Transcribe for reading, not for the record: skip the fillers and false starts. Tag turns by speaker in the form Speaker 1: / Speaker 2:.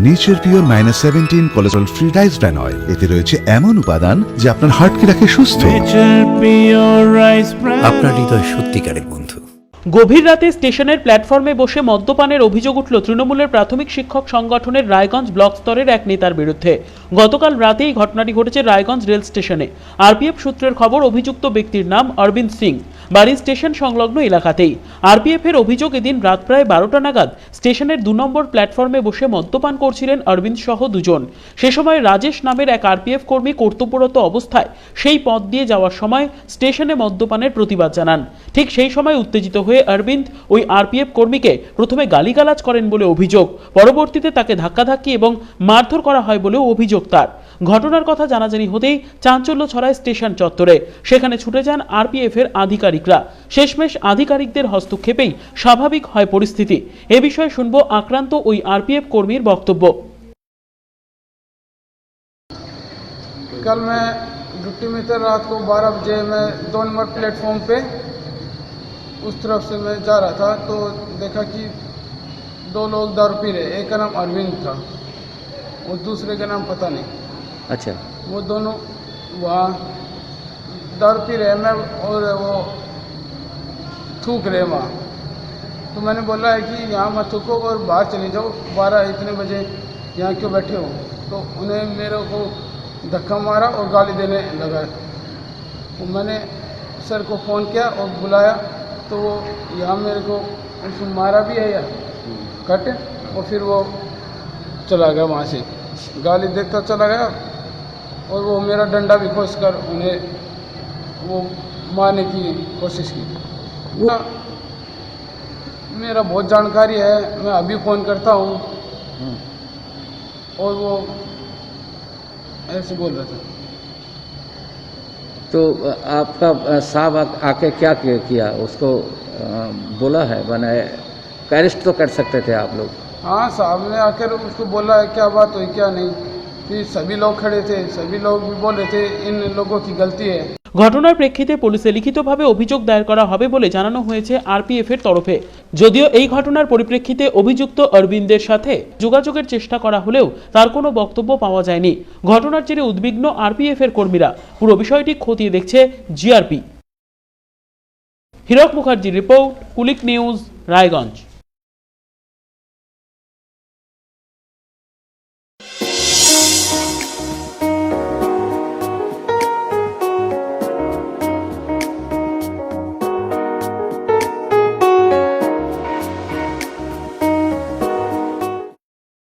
Speaker 1: Nature pure -17 cholesterol free rice bran oil. এতে রয়েছে এমন উপাদান যা আপনার হার্টকে রাখে সুস্থ।
Speaker 2: আপনার হৃদয় সত্যিকারের বন্ধু।
Speaker 3: গভীর রাতে স্টেশনের প্ল্যাটফর্মে বসে মদ্যপানের অভিযোগ উঠল তৃণমূলের প্রাথমিক শিক্ষক সংগঠনের রায়গঞ্জ ব্লক স্তরের এক নেতার বিরুদ্ধে। গতকাল রাতেই ঘটনাটি ঘটেছে রায়গঞ্জ রেল স্টেশনে। আরপিএফ সূত্রের খবর, অভিযুক্ত ব্যক্তির নাম অরবিন্দ সিং, বাড়ি স্টেশন সংলগ্ন এলাকাতেই। আরপিএফ এর অভিযোগ, এদিন রাত প্রায় 12টা নাগাদ স্টেশনের 2 নম্বর প্ল্যাটফর্মে বসে মদ্যপান করছিলেন অরবিন্দ সহ দুজন। সে সময় রাজেশ নামের এক আরপিএফ কর্মী কর্তব্যরত অবস্থায় সেই পথ দিয়ে যাওয়ার সময় স্টেশনে মদ্যপানের প্রতিবাদ জানান। ঠিক সেই সময় উত্তেজিত হয়ে অরবিন্দ ওই আরপিএফ কর্মীকে প্রথমে গালিগালাজ করেন বলে অভিযোগ। পরবর্তীতে তাকে ধাক্কাধাক্কি এবং মারধর করা হয় বলেও অভিযোগ তার। ঘটনার কথা জানাজানি হতেই চাঞ্চল্য ছড়ায় স্টেশন চত্বরে। সেখানে ছুটে যান আরপিএফ এর আধিকারিকরা। শেষমেশ আধিকারিকদের হস্তক্ষেপেই স্বাভাবিক হয় পরিস্থিতি। এ বিষয়ে শুনবো আক্রান্ত ওই আরপিএফ কর্মীর বক্তব্য।
Speaker 4: कल मैं ड्यूटी में था, रात को 12 बजे मैं 2 नंबर प्लेटफॉर्म पे उस तरफ से मैं जा रहा था तो देखा कि 2 लोग दारू पी रहे। एक का नाम अरविंद था और दूसरे का नाम पता नहीं।
Speaker 2: अच्छा,
Speaker 4: वो दोनों वहाँ दारू पी रहे, मैं और वो थूक रहे वहाँ। तो मैंने बोला है कि यहाँ मत थूको और बाहर चले जाओ, 12 इतने बजे यहाँ क्यों बैठे हो। तो उन्हें मेरे को धक्का मारा और गाली देने लगा। तो मैंने सर को फ़ोन किया और बुलाया तो वो यहाँ मेरे को उसको मारा भी है या कट, और फिर वो चला गया वहाँ से, गाली देता चला गया। और वो मेरा डंडा भी खोस कर उन्हें वो मारने की कोशिश की। मेरा बहुत जानकारी है, मैं अभी फ़ोन करता हूँ। और वो ऐसे बोल रहा था।
Speaker 5: तो आपका साहब आके क्या किया उसको बोला है, बनाए अरेस्ट तो कर सकते थे आप लोग?
Speaker 4: हाँ, साहब ने आकर उसको बोला है क्या बात हुई क्या नहीं। फिर सभी लोग खड़े थे, सभी लोग भी बोल रहे थे इन लोगों की गलती है।
Speaker 3: ঘটনার প্রেক্ষিতে পুলিশে লিখিতভাবে অভিযোগ দায়ের করা হবে বলে জানানো হয়েছে আরপিএফ এর তরফে। যদিও এই ঘটনার পরিপ্রেক্ষিতে অভিযুক্ত অরবিন্দের সাথে যোগাযোগের চেষ্টা করা হলেও তার কোনো বক্তব্য পাওয়া যায়নি। ঘটনার জেরে উদ্বিগ্ন আরপিএফ এর কর্মীরা। পুরো বিষয়টি খতিয়ে দেখছে জিআরপি। হিরক মুখার্জির রিপোর্ট, কুলিক নিউজ, রায়গঞ্জ।